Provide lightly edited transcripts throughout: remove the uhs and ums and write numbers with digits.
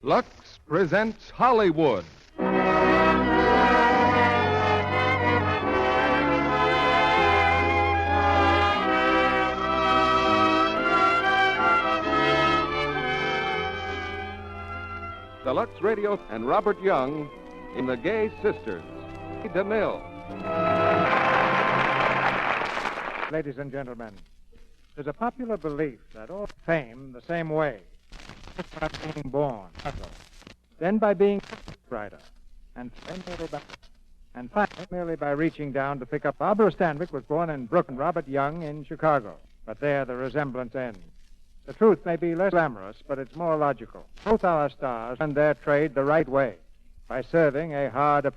Lux presents Hollywood. The Lux Radio and Robert Young in The Gay Sisters. DeMille. Ladies and gentlemen, there's a popular belief that all fame the same way. By being born, then by being a writer, and finally merely by reaching down to pick up. Barbara Stanwyck was born in Brooklyn, Robert Young in Chicago. But there the resemblance ends. The truth may be less glamorous, but it's more logical. Both our stars earned their trade the right way, by serving a hard...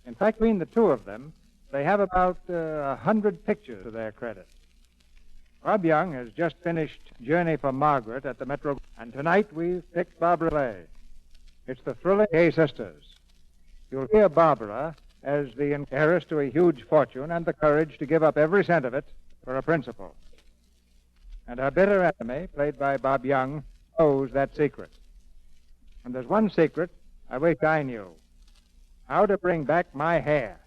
In fact, between the two of them, they have about 100 pictures to their credit. Bob Young has just finished Journey for Margaret at the Metro, and tonight we've picked Barbara play. It's the thrilling Gay Sisters. You'll hear Barbara as the heiress to a huge fortune and the courage to give up every cent of it for a principle. And her bitter enemy, played by Bob Young, knows that secret. And there's one secret I wish I knew. How to bring back my hair.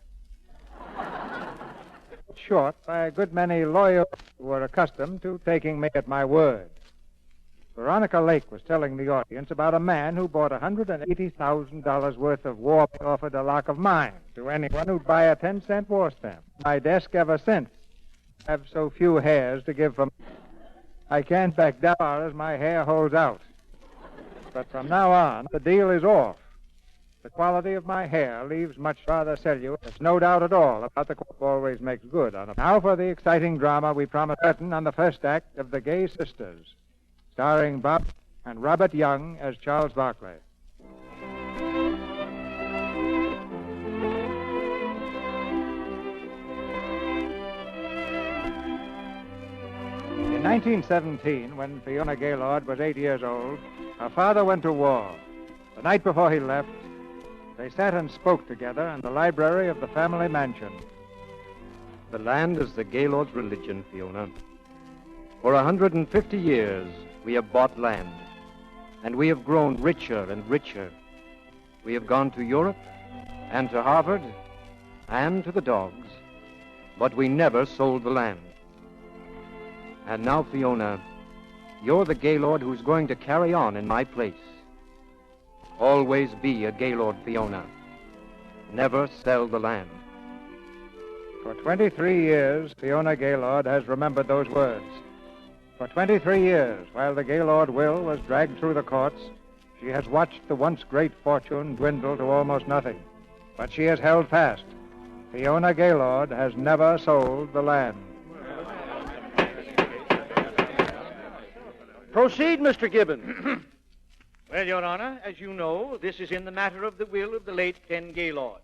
Short by a good many lawyers who were accustomed to taking me at my word. Veronica Lake was telling the audience about a man who bought $180,000 worth of war paint, offered a lock of mine to anyone who'd buy a 10-cent war stamp. My desk ever since. I have so few hairs to give from. I can't back down as far as my hair holds out. But from now on, the deal is off. The quality of my hair leaves much rather sell you. There's no doubt at all about the always makes good on a... Now for the exciting drama we promised curtain on the first act of The Gay Sisters, starring Bob and Robert Young as Charles Barkley. In 1917, when Fiona Gaylord was 8 years old, her father went to war. The night before he left, they sat and spoke together in the library of the family mansion. The land is the Gaylord's religion, Fiona. For 150 years, we have bought land, and we have grown richer and richer. We have gone to Europe, and to Harvard, and to the dogs, but we never sold the land. And now, Fiona, you're the Gaylord who's going to carry on in my place. Always be a Gaylord, Fiona. Never sell the land. For 23 years, Fiona Gaylord has remembered those words. For 23 years, while the Gaylord will was dragged through the courts, she has watched the once great fortune dwindle to almost nothing. But she has held fast. Fiona Gaylord has never sold the land. Proceed, Mr. Gibbon. Well, Your Honor, as you know, this is in the matter of the will of the late Penn Gaylord.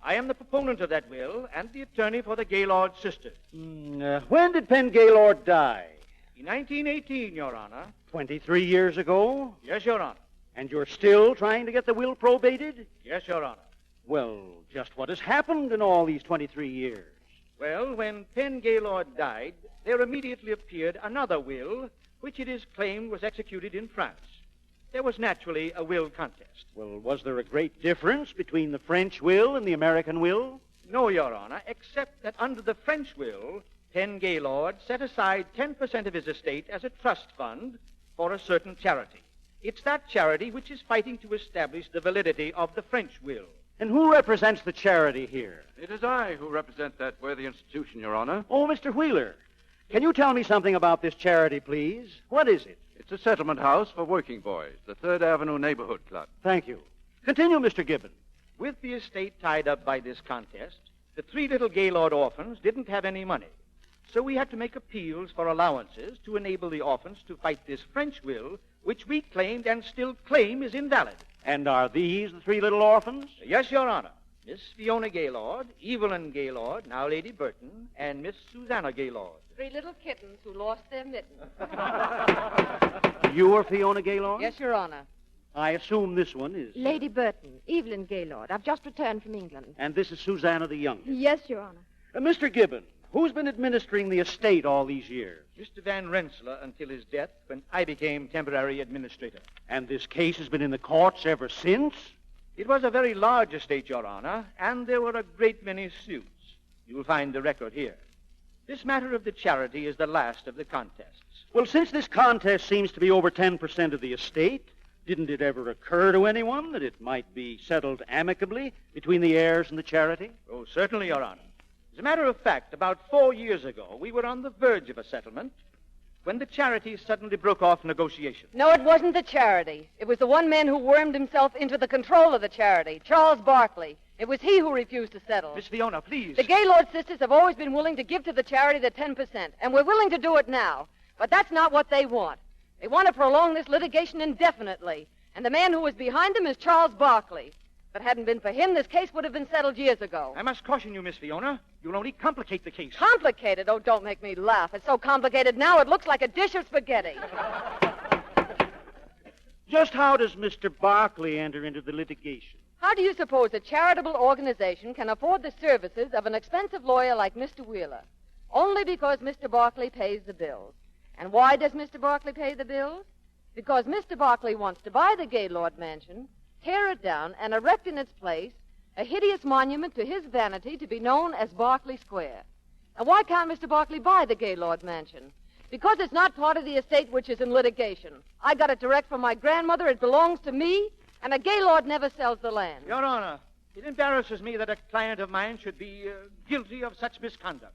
I am the proponent of that will and the attorney for the Gaylord sisters. When did Penn Gaylord die? In 1918, Your Honor. 23 years ago? Yes, Your Honor. And you're still trying to get the will probated? Yes, Your Honor. Well, just what has happened in all these 23 years? Well, when Penn Gaylord died, there immediately appeared another will, which it is claimed was executed in France. There was naturally a will contest. Well, was there a great difference between the French will and the American will? No, Your Honor, except that under the French will, Penn Gaylord set aside 10% of his estate as a trust fund for a certain charity. It's that charity which is fighting to establish the validity of the French will. And who represents the charity here? It is I who represent that worthy institution, Your Honor. Oh, Mr. Wheeler, can you tell me something about this charity, please? What is it? It's a settlement house for working boys, the 3rd Avenue Neighborhood Club. Thank you. Continue, Mr. Gibbon. With the estate tied up by this contest, the 3 little Gaylord orphans didn't have any money. So we had to make appeals for allowances to enable the orphans to fight this French will, which we claimed and still claim is invalid. And are these the 3 little orphans? Yes, Your Honor. Miss Fiona Gaylord, Evelyn Gaylord, now Lady Burton, and Miss Susanna Gaylord. 3 little kittens who lost their mittens. You are Fiona Gaylord? Yes, Your Honor. I assume this one is... Lady Burton, Evelyn Gaylord. I've just returned from England. And this is Susanna the Younger. Yes, Your Honor. Mr. Gibbon, Who's been administering the estate all these years? Mr. Van Rensselaer until his death, when I became temporary administrator. And this case has been in the courts ever since? It was a very large estate, Your Honor, and there were a great many suits. You'll find the record here. This matter of the charity is the last of the contests. Well, since this contest seems to be over 10% of the estate, didn't it ever occur to anyone that it might be settled amicably between the heirs and the charity? Oh, certainly, Your Honor. As a matter of fact, about 4 years ago, we were on the verge of a settlement when the charity suddenly broke off negotiations. No, it wasn't the charity. It was the one man who wormed himself into the control of the charity, Charles Barkley. It was he who refused to settle. Miss Fiona, please. The Gaylord sisters have always been willing to give to the charity the 10%, and we're willing to do it now. But that's not what they want. They want to prolong this litigation indefinitely, and the man who was behind them is Charles Barkley. If it hadn't been for him, this case would have been settled years ago. I must caution you, Miss Fiona. You'll only complicate the case. Complicated? Oh, don't make me laugh. It's so complicated now it looks like a dish of spaghetti. Just how does Mr. Barkley enter into the litigation? How do you suppose a charitable organization can afford the services of an expensive lawyer like Mr. Wheeler? Only because Mr. Barkley pays the bills. And why does Mr. Barkley pay the bills? Because Mr. Barkley wants to buy the Gaylord mansion, tear it down, and erect in its place a hideous monument to his vanity to be known as Barkley Square. Now, why can't Mr. Barkley buy the Gaylord mansion? Because it's not part of the estate which is in litigation. I got it direct from my grandmother. It belongs to me, and a Gaylord never sells the land. Your Honor, it embarrasses me that a client of mine should be guilty of such misconduct.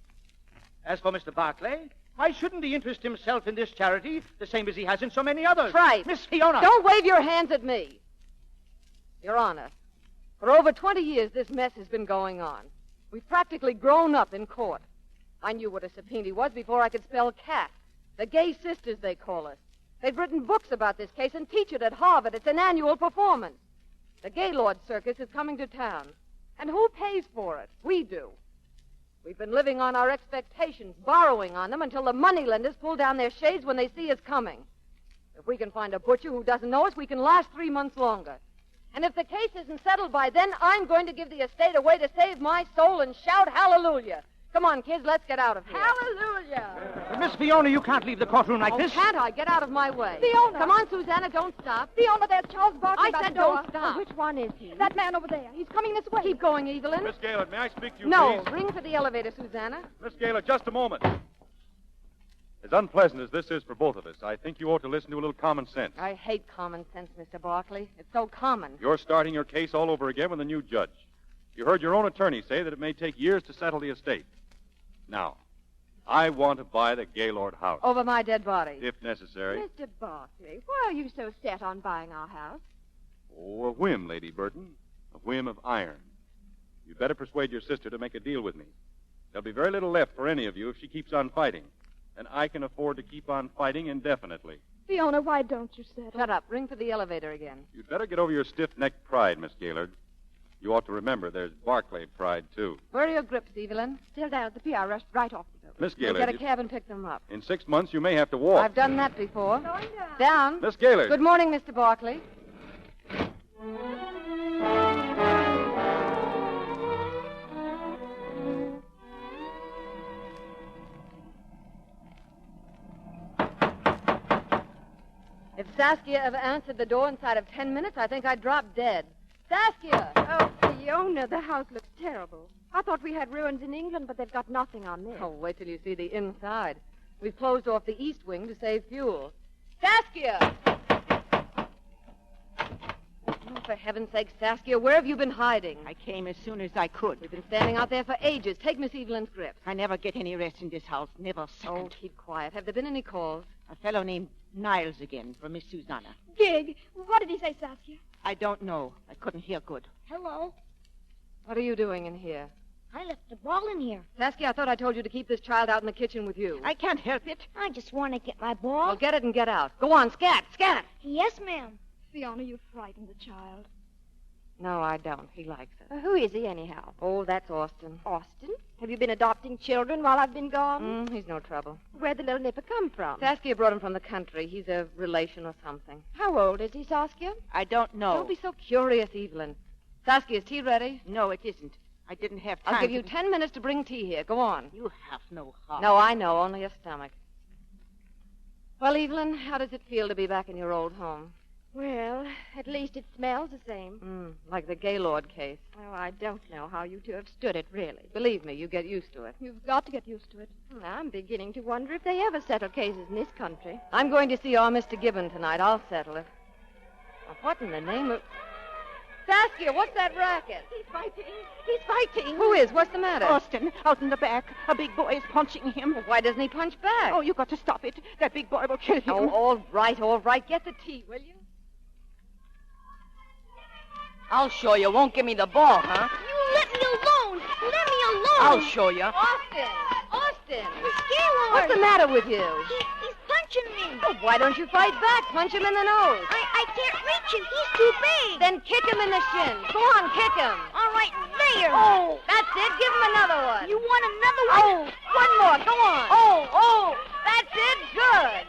As for Mr. Barkley, why shouldn't he interest himself in this charity the same as he has in so many others? Right. Miss Fiona! Don't wave your hands at me. Your Honor, for over 20 years this mess has been going on. We've practically grown up in court. I knew what a subpoena was before I could spell cat. The Gay Sisters, they call us. They've written books about this case and teach it at Harvard. It's an annual performance. The Gaylord Circus is coming to town. And who pays for it? We do. We've been living on our expectations, borrowing on them until the moneylenders pull down their shades when they see us coming. If we can find a butcher who doesn't know us, we can last 3 months longer. And if the case isn't settled by then, I'm going to give the estate away to save my soul and shout hallelujah. Come on, kids, let's get out of here. Hallelujah! Miss Fiona, you can't leave the courtroom like this. Can't I? Get out of my way. Fiona! Come on, Susanna, don't stop. Fiona, there's Charles Barkley I by said the door. don't stop. Which one is he? That That man over there. He's coming this way. Keep going, Evelyn. Miss Gaylord, may I speak to you, No, please? ring for the elevator, Susanna. Miss Gaylord, just a moment. As unpleasant as this is for both of us, I think you ought to listen to a little common sense. I hate common sense, Mr. Barkley. It's so common. You're starting your case all over again with a new judge. You heard your own attorney say that it may take years to settle the estate. Now, I want to buy the Gaylord house, Over my dead body. if necessary. Mr. Barkley, why are you so set on buying our house? Oh, a whim, Lady Burton. A whim of iron. You'd better persuade your sister to make a deal with me. There'll be very little left for any of you if she keeps on fighting. And I can afford to keep on fighting indefinitely. Fiona, why don't you settle? Shut up. Ring for the elevator again. You'd better get over your stiff-necked pride, Miss Gaylord. You ought to remember there's Barkley pride, too. Where are your grips, Evelyn? Still down at the pier, rushed right off the boat. Miss We'll Gaylord, get a cab and pick them up. in 6 months you may have to walk. I've done that before. Going down. Down. Miss Gaylord. Good morning, Mr. Barkley. If Saskia ever answered the door inside of 10 minutes, I think I'd drop dead. Saskia! Oh, Fiona, the house looks terrible. I thought we had ruins in England, but they've got nothing on this. Oh, wait till you see the inside. We've closed off the east wing to save fuel. Saskia! Oh, for heaven's sake, Saskia, where have you been hiding? I came as soon as I could. We've been standing out there for ages. Take Miss Evelyn's grips. I never get any rest in this house. Never a second. Oh, keep quiet. Have there been any calls? A fellow named Niles again from Miss Susanna. Gig, what did he say, Saskia? I don't know. I couldn't hear good. Hello. What are you doing in here? I left the ball in here. Saskia, I thought I told you to keep this child out in the kitchen with you. I can't help it. I just want to get my ball. Well, get it and get out. Go on, scat, scat. Yes, ma'am. Fiona, you frightened the child. No, I don't. He likes it. Who is he, anyhow? Oh, that's Austin. Austin? Have you been adopting children while I've been gone? He's no trouble. Where'd the little nipper come from? Saskia brought him from the country. He's a relation or something. How old is he, Saskia? I don't know. Don't be so curious, Evelyn. Saskia, is tea ready? No, it isn't. I didn't have time. I'll give you 10 minutes to bring tea here. Go on. You have no heart. No, I know. Only a stomach. Well, Evelyn, how does it feel to be back in your old home? Well, at least it smells the same. Like the Gaylord case. Oh, I don't know how you two have stood it, really. Believe me, you get used to it. You've got to get used to it. I'm beginning to wonder if they ever settle cases in this country. I'm going to see our Mr. Gibbon tonight. I'll settle it. Now, what in the name of... Saskia, what's that racket? He's fighting. He's fighting. Who is? What's the matter? Austin, out in the back. A big boy is punching him. Well, why doesn't he punch back? Oh, you got to stop it. That big boy will kill him. Oh, all right, all right. Get the tea, will you? I'll show you. Won't give me the ball, huh? You let me alone. Let me alone. I'll show you. Austin! Austin! Miss Gaylord. What's the matter with you? He's punching me. Oh, why don't you fight back? Punch him in the nose. I can't reach him. He's too big. Then kick him in the shins. Go on, kick him. All right, there. Oh, that's it. Give him another one. You want another one? Oh, one more. Go on. Oh, that's it. Good.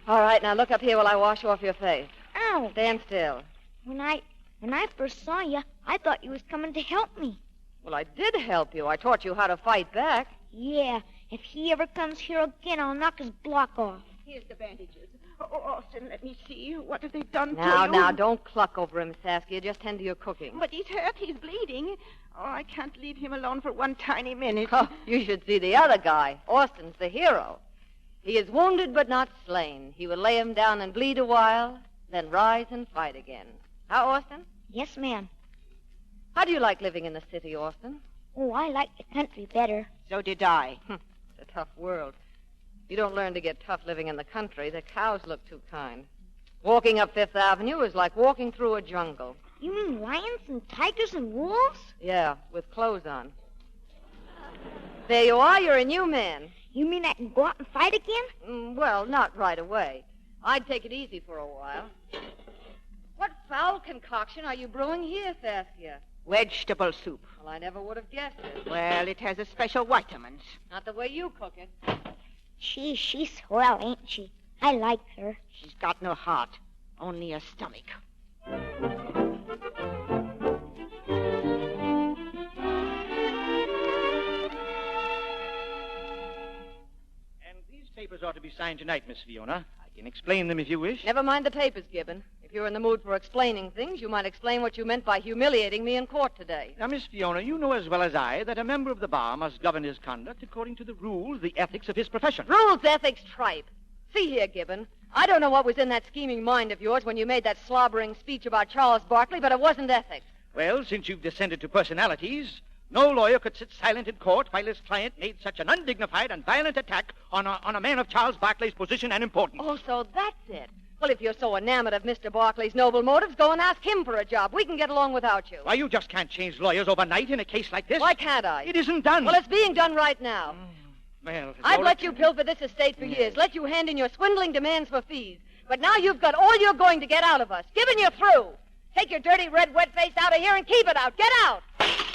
All right, now look up here while I wash off your face. Ow. Stand still. When I first saw you, I thought you was coming to help me. Well, I did help you. I taught you how to fight back. Yeah. If he ever comes here again, I'll knock his block off. Here's the bandages. Oh, Austin, let me see. What have they done to you? Now, don't cluck over him, Saskia. Just tend to your cooking. But he's hurt. He's bleeding. Oh, I can't leave him alone for one tiny minute. Oh, you should see the other guy. Austin's the hero. He is wounded but not slain. He will lay him down and bleed a while, then rise and fight again. How, Austin? Yes, ma'am. How do you like living in the city, Austin? Oh, I like the country better. So did I. It's a tough world. You don't learn to get tough living in the country. The cows look too kind. Walking up Fifth Avenue is like walking through a jungle. You mean lions and tigers and wolves? Yeah, with clothes on. There you are. You're a new man. You mean I can go out and fight again? Well, not right away. I'd take it easy for a while. What foul concoction are you brewing here, Saskia? Vegetable soup. Well, I never would have guessed it. Well, it has a special vitamins. Not the way you cook it. She's swell, ain't she? I like her. She's got no heart, only a stomach. Papers ought to be signed tonight, Miss Fiona. I can explain them if you wish. Never mind the papers, Gibbon. If you're in the mood for explaining things, you might explain what you meant by humiliating me in court today. Now, Miss Fiona, you know as well as I that a member of the bar must govern his conduct according to the rules, the ethics of his profession. Rules, ethics, tripe. See here, Gibbon. I don't know what was in that scheming mind of yours when you made that slobbering speech about Charles Barkley, but it wasn't ethics. Well, since you've descended to personalities, no lawyer could sit silent in court while his client made such an undignified and violent attack on a man of Charles Barkley's position and importance. Oh, so that's it. Well, if you're so enamored of Mr. Barkley's noble motives, go and ask him for a job. We can get along without you. Why, you just can't change lawyers overnight in a case like this. Why can't I? It isn't done. Well, it's being done right now. Well, I've let you pilfer this estate for years, let you hand in your swindling demands for fees. But now you've got all you're going to get out of us. Gibbon, you're through. Take your dirty red wet face out of here and keep it out. Get out.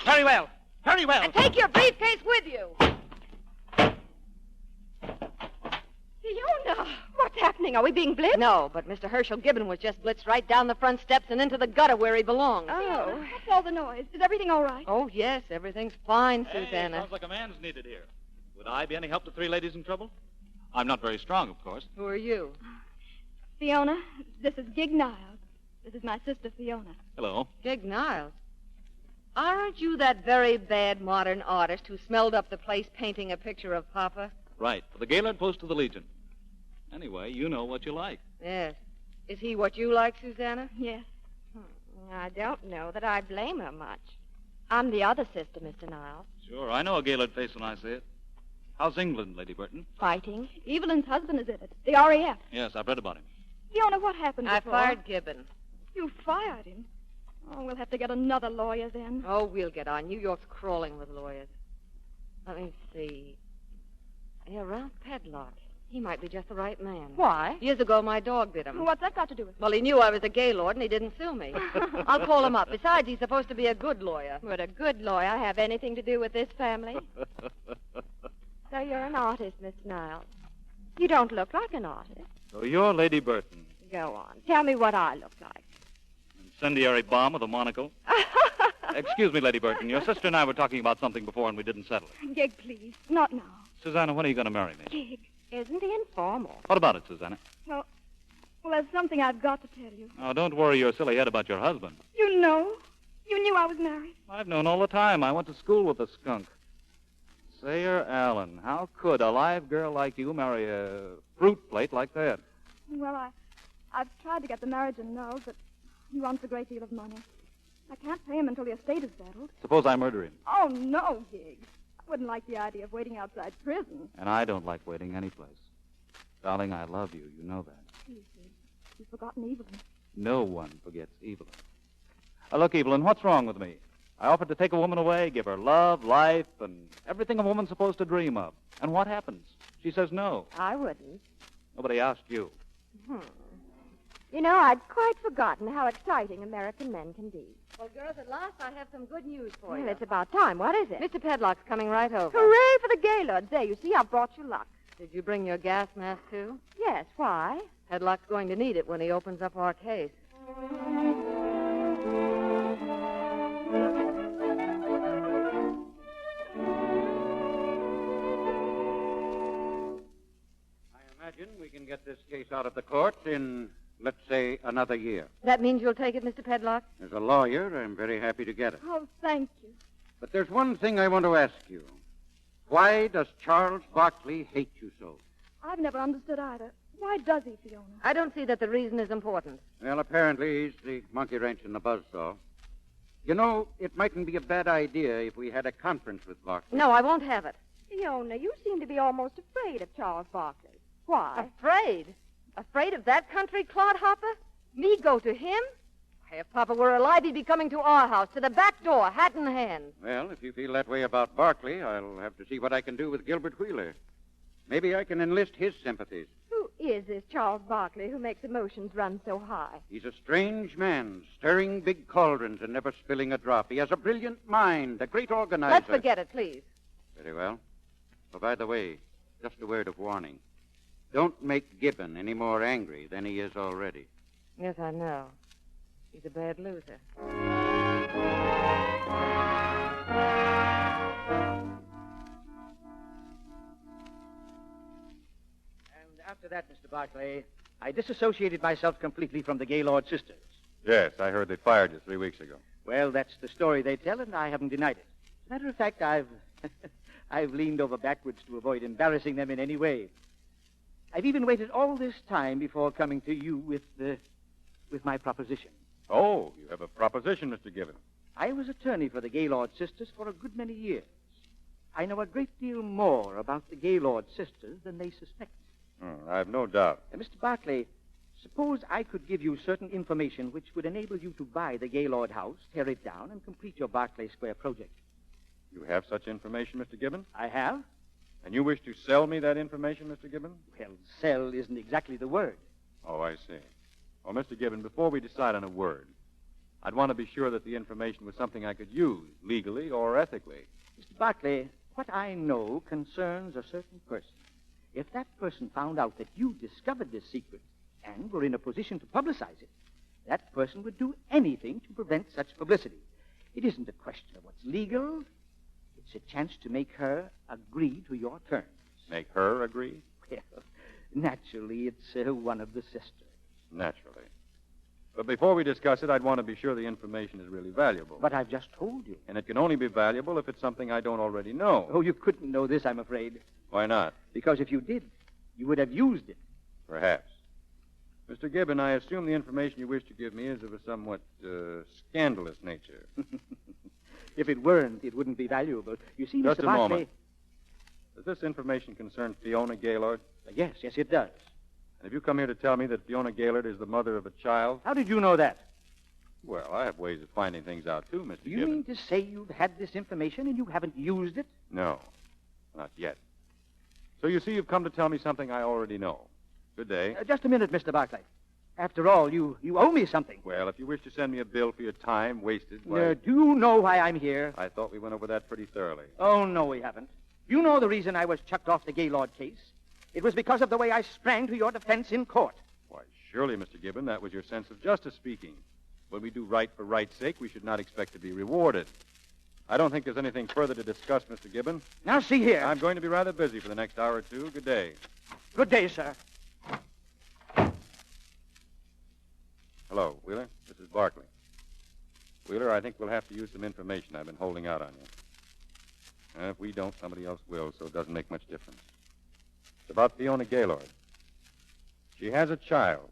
Very well. Very well. And take your briefcase with you. Fiona, what's happening? Are we being blitzed? No, but Mr. Herschel Gibbon was just blitzed right down the front steps and into the gutter where he belongs. Oh, what's all the noise? Is everything all right? Oh, yes, everything's fine, Hey, Susanna. sounds like a man's needed here. Would I be any help to three ladies in trouble? I'm not very strong, of course. Who are you? Fiona, this is Gig Niles. This is my sister, Fiona. Hello. Gig Niles. Aren't you that very bad modern artist who smelled up the place painting a picture of Papa? Right, for the Gaylord Post of the Legion. Anyway, you know what you like. Yes. Is he what you like, Susanna? Yes. I don't know that I blame her much. I'm the other sister, Mr. Niles. Sure, I know a Gaylord face when I see it. How's England, Lady Burton? Fighting. Evelyn's husband is in it. The RAF. Yes, I've read about him. Fiona, what happened I before? fired Gibbon. You fired him? Oh, we'll have to get another lawyer then. Oh, we'll get on. New York's crawling with lawyers. Let me see. Yeah, Ralph Pedlock. He might be just the right man. Why? Years ago, my dog bit him. What's that got to do with it? Well, he knew I was a Gaylord, and he didn't sue me. I'll call him up. Besides, he's supposed to be a good lawyer. Would a good lawyer have anything to do with this family? So you're an artist, Mr. Niles. You don't look like an artist. So you're Lady Burton. Go on. Tell me what I look like. Incendiary bomb with a monocle. Excuse me, Lady Burton. Your sister and I were talking about something before and we didn't settle it. Gig, please. Not now. Susanna, when are you going to marry me? Gig, isn't he informal? What about it, Susanna? Well, there's something I've got to tell you. Oh, don't worry your silly head about your husband. You know? You knew I was married. I've known all the time. I went to school with the skunk. Sayer Allen, how could a live girl like you marry a fruit plate like that? Well, I've tried to get the marriage annulled, but he wants a great deal of money. I can't pay him until the estate is settled. Suppose I murder him. Oh, no, Gig. I wouldn't like the idea of waiting outside prison. And I don't like waiting any place. Darling, I love you. You know that. Please, Gig. You've forgotten Evelyn. No one forgets Evelyn. Look, Evelyn, what's wrong with me? I offered to take a woman away, give her love, life, and everything a woman's supposed to dream of. And what happens? She says no. I wouldn't. Nobody asked you. You know, I'd quite forgotten how exciting American men can be. Well, girls, at last I have some good news for Well, you. it's about time. What is it? Mr. Pedlock's coming right over. Hooray for the Gaylords. There, you see, I've brought you luck. Did you bring your gas mask, too? Yes, why? Pedlock's going to need it when he opens up our case. We can get this case out of the court in, let's say, another year. That means you'll take it, Mr. Pedlock? As a lawyer, I'm very happy to get it. Oh, thank you. But there's one thing I want to ask you. Why does Charles Barkley hate you so? I've never understood either. Why does he, Fiona? I don't see that the reason is important. Well, apparently he's the monkey wrench in the buzzsaw. You know, it mightn't be a bad idea if we had a conference with Barkley. No, I won't have it. Fiona, you seem to be almost afraid of Charles Barkley. Why? Afraid? Afraid of that country clodhopper? Me go to him? Why, if Papa were alive, he'd be coming to our house, to the back door, hat in hand. Well, if you feel that way about Barkley, I'll have to see what I can do with Gilbert Wheeler. Maybe I can enlist his sympathies. Who is this Charles Barkley who makes emotions run so high? He's a strange man, stirring big cauldrons and never spilling a drop. He has a brilliant mind, a great organizer. Let's forget it, please. Very well. Oh, by the way, just a word of warning. Don't make Gibbon any more angry than he is already. Yes, I know. He's a bad loser. And after that, Mr. Barclay, I disassociated myself completely from the Gaylord sisters. Yes, I heard they fired you 3 weeks ago. Well, that's the story they tell, and I haven't denied it. As a matter of fact, I've leaned over backwards to avoid embarrassing them in any way. I've even waited all this time before coming to you with my proposition. Oh, you have a proposition, Mr. Gibbon. I was attorney for the Gaylord sisters for a good many years. I know a great deal more about the Gaylord sisters than they suspect. I have no doubt. Mr. Barclay, suppose I could give you certain information which would enable you to buy the Gaylord house, tear it down, and complete your Barclay Square project. You have such information, Mr. Gibbon? I have. And you wish to sell me that information, Mr. Gibbon? Well, sell isn't exactly the word. Oh, I see. Well, Mr. Gibbon, before we decide on a word, I'd want to be sure that the information was something I could use, legally or ethically. Mr. Barclay, what I know concerns a certain person. If that person found out that you discovered this secret and were in a position to publicize it, that person would do anything to prevent such publicity. It isn't a question of what's legal. It's a chance to make her agree to your terms. Make her agree? Well, naturally, it's one of the sisters. Naturally. But before we discuss it, I'd want to be sure the information is really valuable. But I've just told you. And it can only be valuable if it's something I don't already know. Oh, you couldn't know this, I'm afraid. Why not? Because if you did, you would have used it. Perhaps. Mr. Gibbon, I assume the information you wish to give me is of a somewhat scandalous nature. If it weren't, it wouldn't be valuable. You see, Just Mr. a Barclay... moment. Does this information concern Fiona Gaylord? Yes, it does. And have you come here to tell me that Fiona Gaylord is the mother of a child? How did you know that? Well, I have ways of finding things out, too, Mr. Do you Gibbon. mean to say you've had this information and you haven't used it? No, not yet. So you see, you've come to tell me something I already know. Good day. Just a minute, Mr. Barclay. After all, you owe me something. Well, if you wish to send me a bill for your time wasted, why... Do you know why I'm here? I thought we went over that pretty thoroughly. Oh, no, we haven't. You know the reason I was chucked off the Gaylord case. It was because of the way I sprang to your defense in court. Why, surely, Mr. Gibbon, that was your sense of justice speaking. When we do right for right's sake, we should not expect to be rewarded. I don't think there's anything further to discuss, Mr. Gibbon. Now, see here. I'm going to be rather busy for the next hour or two. Good day. Good day, sir. Hello, Wheeler. This is Barkley. Wheeler, I think we'll have to use some information I've been holding out on you. If we don't, somebody else will, so it doesn't make much difference. It's about Fiona Gaylord. She has a child.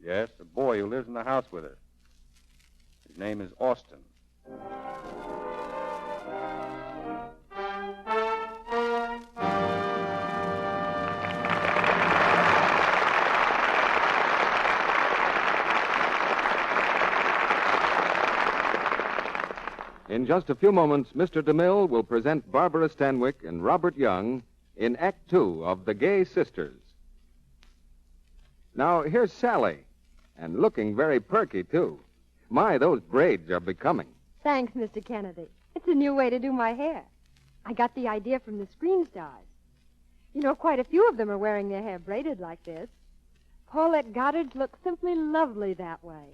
Yes, a boy who lives in the house with her. His name is Austin. In just a few moments, Mr. DeMille will present Barbara Stanwyck and Robert Young in Act Two of The Gay Sisters. Now, here's Sally, and looking very perky, too. My, those braids are becoming. Thanks, Mr. Kennedy. It's a new way to do my hair. I got the idea from the screen stars. You know, quite a few of them are wearing their hair braided like this. Paulette Goddard's look simply lovely that way.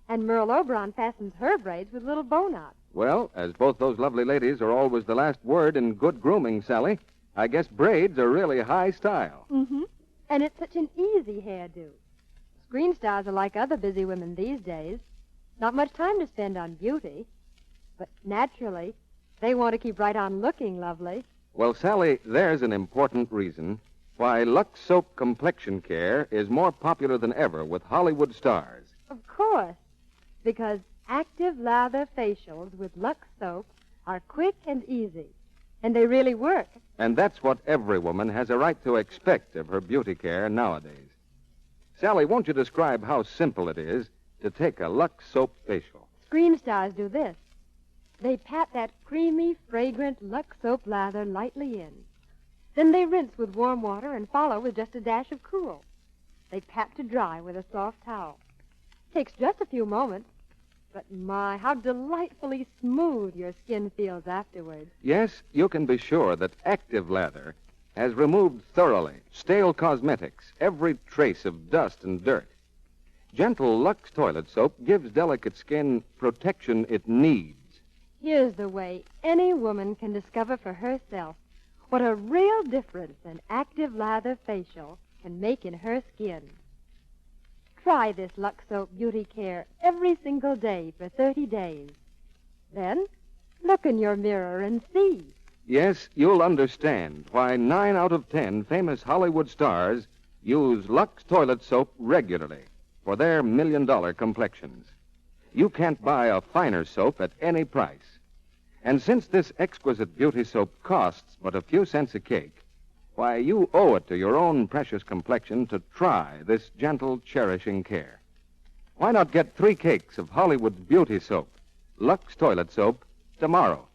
And Merle Oberon fastens her braids with little bow knots. Well, as both those lovely ladies are always the last word in good grooming, Sally, I guess braids are really high style. Mm-hmm. And it's such an easy hairdo. Screen stars are like other busy women these days. Not much time to spend on beauty. But naturally, they want to keep right on looking lovely. Well, Sally, there's an important reason why Lux Soap Complexion Care is more popular than ever with Hollywood stars. Of course. Because active lather facials with Lux Soap are quick and easy. And they really work. And that's what every woman has a right to expect of her beauty care nowadays. Sally, won't you describe how simple it is to take a Lux Soap facial? Screen stars do this. They pat that creamy, fragrant Lux Soap lather lightly in. Then they rinse with warm water and follow with just a dash of cool. They pat to dry with a soft towel. Takes just a few moments, but my, how delightfully smooth your skin feels afterwards. Yes, you can be sure that Active Lather has removed thoroughly stale cosmetics, every trace of dust and dirt. Gentle Lux toilet soap gives delicate skin protection it needs. Here's the way any woman can discover for herself what a real difference an Active Lather facial can make in her skin. Try this Lux Soap Beauty Care every single day for 30 days. Then, look in your mirror and see. Yes, you'll understand why 9 out of 10 famous Hollywood stars use Lux toilet soap regularly for their million-dollar complexions. You can't buy a finer soap at any price. And since this exquisite beauty soap costs but a few cents a cake, why, you owe it to your own precious complexion to try this gentle, cherishing care. Why not get 3 cakes of Hollywood's beauty soap, Lux toilet soap, tomorrow?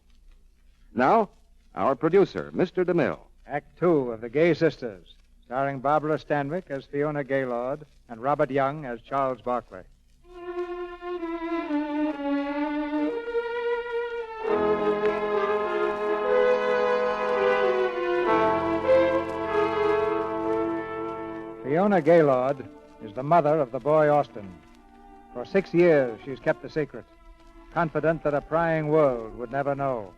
Now, our producer, Mr. DeMille. Act Two of The Gay Sisters, starring Barbara Stanwyck as Fiona Gaylord and Robert Young as Charles Barkley. Fiona Gaylord is the mother of the boy Austin. For 6 years, she's kept the secret, confident that a prying world would never know.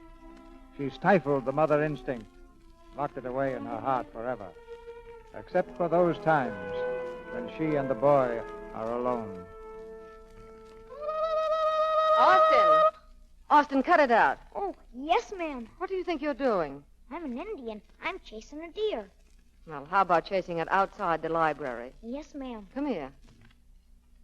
She stifled the mother instinct, locked it away in her heart forever, except for those times when she and the boy are alone. Austin! Austin, cut it out. Oh, yes, ma'am. What do you think you're doing? I'm an Indian. I'm chasing a deer. Well, how about chasing it outside the library? Yes, ma'am. Come here.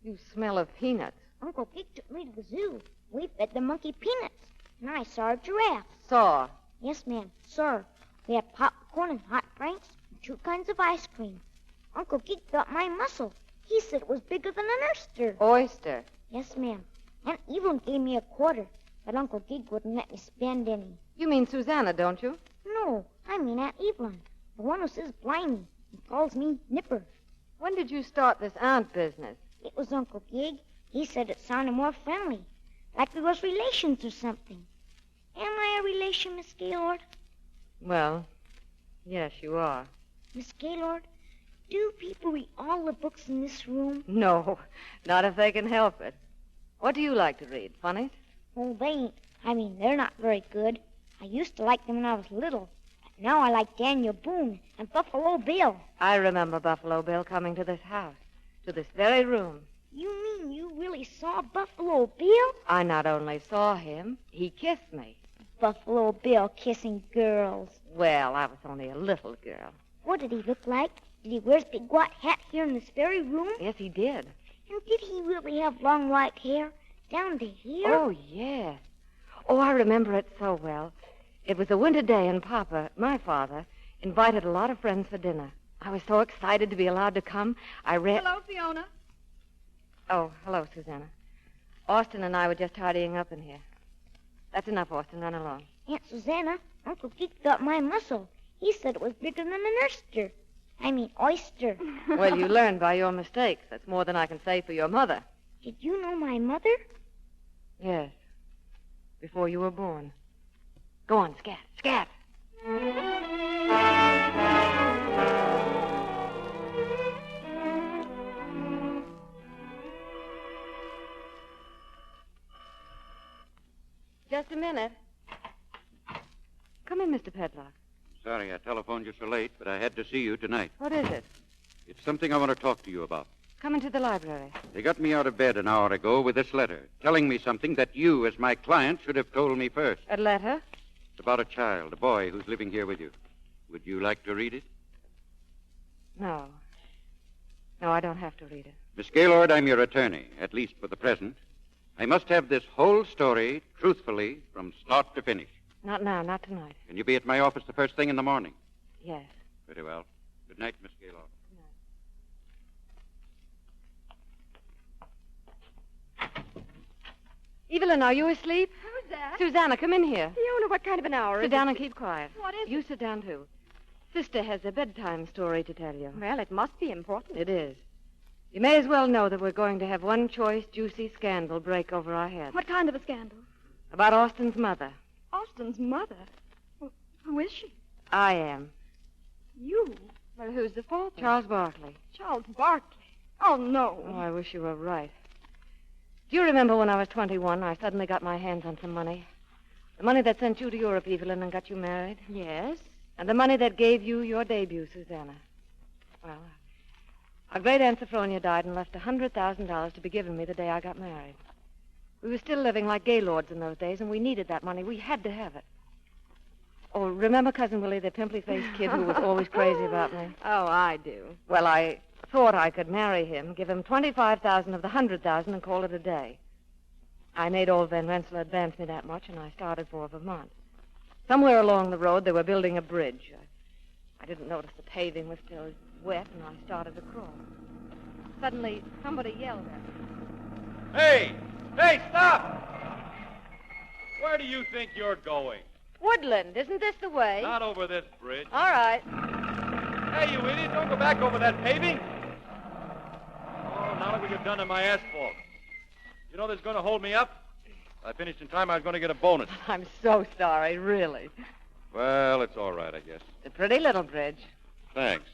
You smell of peanuts. Uncle Pig took me to the zoo. We fed the monkey peanuts. And I saw a giraffe. Saw? Yes, ma'am. Sir. We had popcorn and hot drinks and 2 kinds of ice cream. Uncle Gig thought my muscle. He said it was bigger than an oyster. Oyster? Yes, ma'am. Aunt Evelyn gave me a quarter, but Uncle Gig wouldn't let me spend any. You mean Susanna, don't you? No, I mean Aunt Evelyn. The one who says blimey and calls me Nipper. When did you start this aunt business? It was Uncle Gig. He said it sounded more friendly, like we was relations or something. Am I a relation, Miss Gaylord? Well, yes, you are. Miss Gaylord, do people read all the books in this room? No, not if they can help it. What do you like to read? Funny? Oh, they ain't. I mean, they're not very good. I used to like them when I was little. But now I like Daniel Boone and Buffalo Bill. I remember Buffalo Bill coming to this house, to this very room. You mean you really saw Buffalo Bill? I not only saw him, he kissed me. Buffalo Bill kissing girls. Well, I was only a little girl. What did he look like? Did he wear his big white hat here in this very room? Yes, he did. And did he really have long white hair down to here? Oh, yes. Oh, I remember it so well. It was a winter day, and Papa, my father, invited a lot of friends for dinner. I was so excited to be allowed to come. I read... Hello, Fiona. Oh, hello, Susanna. Austin and I were just tidying up in here. That's enough, Austin. Run along. Aunt Susanna, Uncle Geek got my muscle. He said it was bigger than an oyster. I mean, oyster. Well, you learned by your mistakes. That's more than I can say for your mother. Did you know my mother? Yes. Before you were born. Go on, scat. Scat. Just a minute. Come in, Mr. Pedlock. Sorry I telephoned you so late, but I had to see you tonight. What is it? It's something I want to talk to you about. Come into the library. They got me out of bed an hour ago with this letter, telling me something that you, as my client, should have told me first. A letter? It's about a child, a boy who's living here with you. Would you like to read it? No. No, I don't have to read it. Miss Gaylord, I'm your attorney, at least for the present. I must have this whole story, truthfully, from start to finish. Not now, not tonight. Can you be at my office the first thing in the morning? Yes. Very well. Good night, Miss Gaylord. Evelyn, are you asleep? Who's that? Susanna, come in here. Fiona, what kind of an hour is it? Sit down and keep quiet. What is You sit down, too. Sister has a bedtime story to tell you. Well, it must be important. It is. You may as well know that we're going to have one choice, juicy scandal break over our heads. What kind of a scandal? About Austin's mother. Austin's mother? Well, who is she? I am. You? Well, who's the father? Charles Barkley. Charles Barkley. Oh, no. Oh, I wish you were right. Do you remember when I was 21, I suddenly got my hands on some money? The money that sent you to Europe, Evelyn, and got you married? Yes. And the money that gave you your debut, Susanna. Well, our great Aunt Sophronia died and left $100,000 to be given me the day I got married. We were still living like gaylords in those days, and we needed that money. We had to have it. Oh, remember Cousin Willie, the pimply-faced kid who was always crazy about me? Oh, I do. Well, I thought I could marry him, give him $25,000 of the $100,000 and call it a day. I made old Van Rensselaer advance me that much, and I started for Vermont. Somewhere along the road, they were building a bridge. I didn't notice the paving was still wet, and I started to crawl. Suddenly, somebody yelled at me. Hey! Hey, stop! Where do you think you're going? Woodland, isn't this the way? Not over this bridge. All right. Hey, you idiot, don't go back over that paving. Oh, now look what you've done to my asphalt. You know this is going to hold me up? If I finished in time, I was going to get a bonus. I'm so sorry, really. Well, it's all right, I guess. It's a pretty little bridge. Thanks.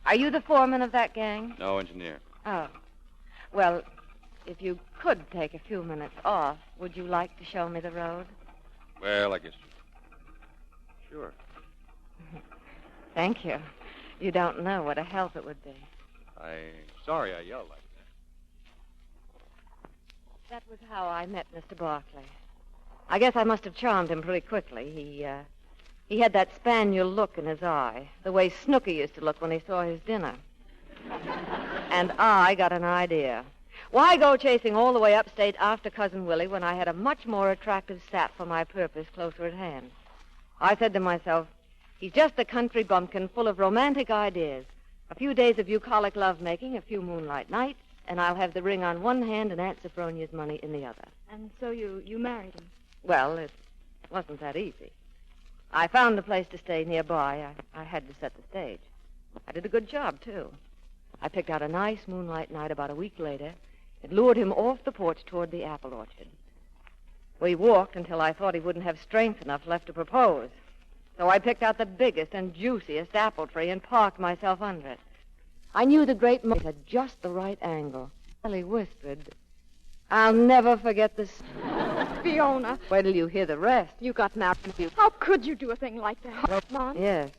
Are you the foreman of that gang? No, engineer. Oh. Well, if you could take a few minutes off, would you like to show me the road? Well, I guess. Sure. Thank you. You don't know what a help it would be. I'm sorry I yelled like that. That was how I met Mr. Barkley. I guess I must have charmed him pretty quickly. He had that spaniel look in his eye, the way Snooky used to look when he saw his dinner. And I got an idea. Why go chasing all the way upstate after Cousin Willie when I had a much more attractive sap for my purpose closer at hand? I said to myself, he's just a country bumpkin full of romantic ideas. A few days of bucolic lovemaking, a few moonlight nights, and I'll have the ring on one hand and Aunt Sophronia's money in the other. And so you married him? Well, it wasn't that easy. I found a place to stay nearby. I had to set the stage. I did a good job, too. I picked out a nice moonlight night about a week later and lured him off the porch toward the apple orchard. We walked until I thought he wouldn't have strength enough left to propose. So I picked out the biggest and juiciest apple tree and parked myself under it. I knew the great moon had just the right angle. Ellie whispered, "I'll never forget this." Fiona. Wait till you hear the rest. You got married. How could you do a thing like that? Mom? Yes.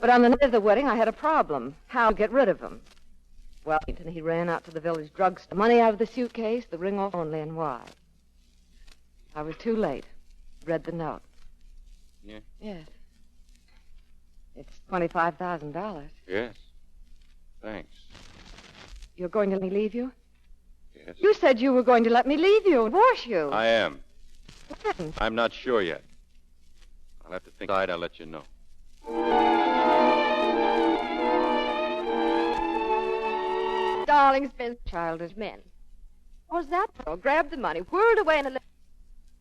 But on the night of the wedding, I had a problem. How to get rid of him. Well, and he ran out to the village drugstore. Money out of the suitcase, the ring off only, and why? I was too late. Read the note. Yeah? Yes. It's $25,000. Yes. Thanks. You're going to let me leave you? Yes. You said you were going to let me leave you, divorce you. I am. When? I'm not sure yet. I'll have to think. I'll let you know. Darling's been childish men. Was that girl? Grabbed the money, whirled away in a...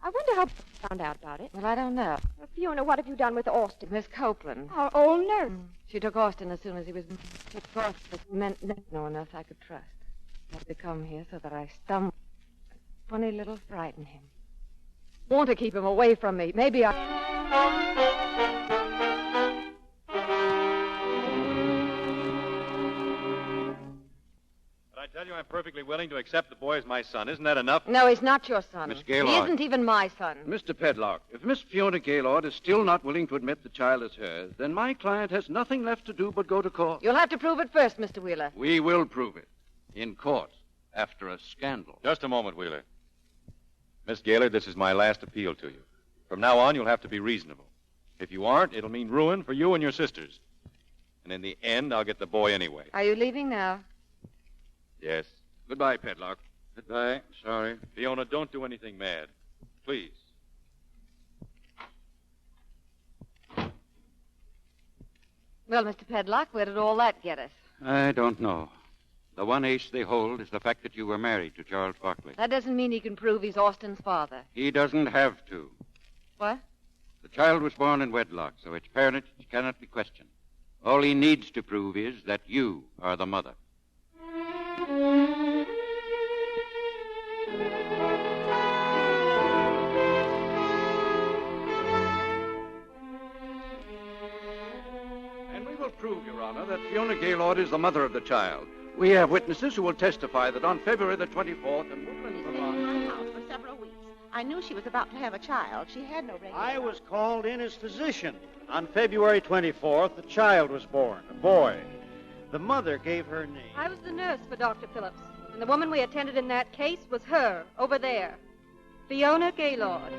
I wonder how found out about it. Well, I don't know. Fiona, what have you done with Austin? Miss Copeland. Our old nurse. She took Austin as soon as he was... She took Austin. It meant no one else I could trust. I had to come here so that I stumbled. Funny little frighten him. Want to keep him away from me. Maybe I... I tell you, I'm perfectly willing to accept the boy as my son. Isn't that enough? No, he's not your son. Miss He Gaylord. isn't even my son. Mr. Pedlock, if Miss Fiona Gaylord is still not willing to admit the child is hers, then my client has nothing left to do but go to court. You'll have to prove it first, Mr. Wheeler. We will prove it. In court. After a scandal. Just a moment, Wheeler. Miss Gaylord, this is my last appeal to you. From now on, you'll have to be reasonable. If you aren't, it'll mean ruin for you and your sisters. And in the end, I'll get the boy anyway. Are you leaving now? Yes. Goodbye, Pedlock. Goodbye. Sorry. Fiona, don't do anything mad. Please. Well, Mr. Pedlock, where did all that get us? I don't know. The one ace they hold is the fact that you were married to Charles Barkley. That doesn't mean he can prove he's Austin's father. He doesn't have to. What? The child was born in wedlock, so its parentage cannot be questioned. All he needs to prove is that you are the mother. And we will prove, Your Honor, that Fiona Gaylord is the mother of the child. We have witnesses who will testify that on February the 24th in Woodland, Been in my house for several weeks. I knew she was about to have a child. She had no regular... I was called in as physician. On February 24th, a child was born, a boy. The mother gave her name. I was the nurse for Dr. Phillips, and the woman we attended in that case was her, over there. Fiona Gaylord.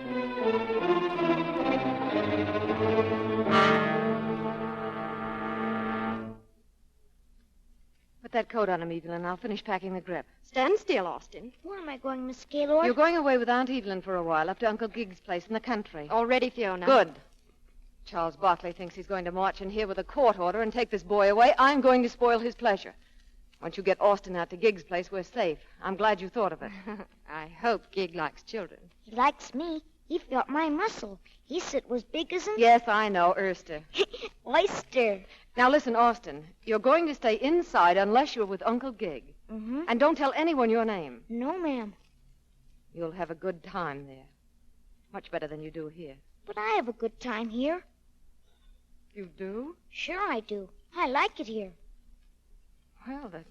Put that coat on him, Evelyn. I'll finish packing the grip. Stand still, Austin. Where am I going, Miss Gaylord? You're going away with Aunt Evelyn for a while, up to Uncle Gig's place in the country. All ready, Fiona. Good. Charles Barkley thinks he's going to march in here with a court order and take this boy away. I'm going to spoil his pleasure. Once you get Austin out to Gig's place, we're safe. I'm glad you thought of it. I hope Gig likes children. He likes me. He felt my muscle. He said it was big as an... Yes, I know, Erster. oyster. Now listen, Austin. You're going to stay inside unless you're with Uncle Gig. Mm-hmm. And don't tell anyone your name. No, ma'am. You'll have a good time there. Much better than you do here. But I have a good time here. You do? Sure I do. I like it here. Well, that's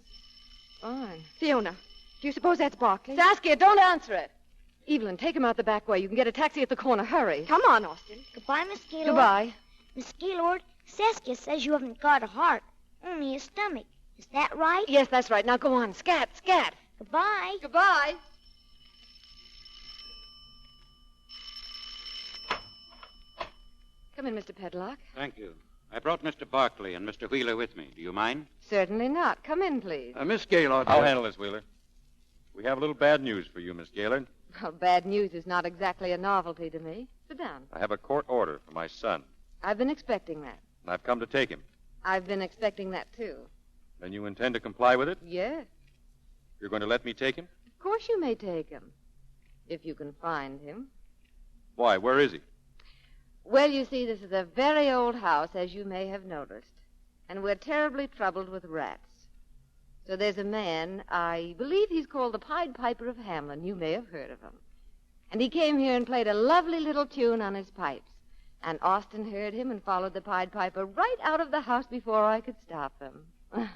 fine. Fiona, do you suppose that's Barkley? Saskia, don't answer it. Evelyn, take him out the back way. You can get a taxi at the corner. Hurry. Come on, Austin. Goodbye, Miss Gaylord. Goodbye. Miss Gaylord, Saskia says you haven't got a heart, only a stomach. Is that right? Yes, that's right. Now go on. Scat, scat. Goodbye. Goodbye. Come in, Mr. Pedlock. Thank you. I brought Mr. Barkley and Mr. Wheeler with me. Do you mind? Certainly not. Come in, please. Miss Gaylord. I'll handle this, Wheeler. We have a little bad news for you, Miss Gaylord. Well, bad news is not exactly a novelty to me. Sit down. I have a court order for my son, I've been expecting that. and I've come to take him. I've been expecting that, too. Then you intend to comply with it? Yes. You're going to let me take him? Of course you may take him. If you can find him. Why, where is he? Well, you see, this is a very old house, as you may have noticed. And we're terribly troubled with rats. So there's a man, I believe he's called the Pied Piper of Hamelin. You may have heard of him. And he came here and played a lovely little tune on his pipes. And Austin heard him and followed the Pied Piper right out of the house before I could stop him.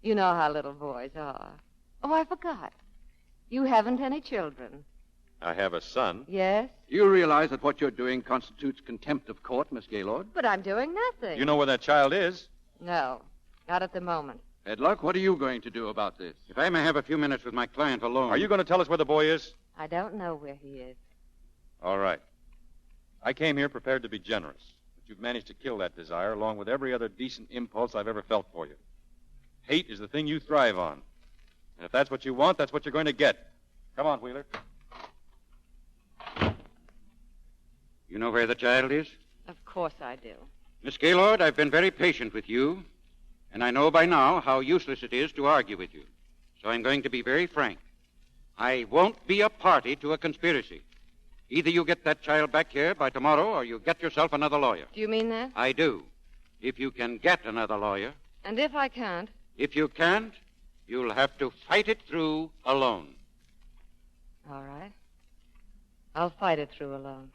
You know how little boys are. Oh, I forgot. You haven't any children. I have a son. Yes? Do you realize that what you're doing constitutes contempt of court, Miss Gaylord? But I'm doing nothing. You know where that child is? No, not at the moment. Edlock, what are you going to do about this? If I may have a few minutes with my client alone. Are you going to tell us where the boy is? I don't know where he is. All right. I came here prepared to be generous, but you've managed to kill that desire along with every other decent impulse I've ever felt for you. Hate is the thing you thrive on. And if that's what you want, that's what you're going to get. Come on, Wheeler. You know where the child is? Of course I do. Miss Gaylord, I've been very patient with you, and I know by now how useless it is to argue with you. So I'm going to be very frank. I won't be a party to a conspiracy. Either you get that child back here by tomorrow, or you get yourself another lawyer. Do you mean that? I do. If you can get another lawyer. And if I can't? If you can't, you'll have to fight it through alone. All right. I'll fight it through alone.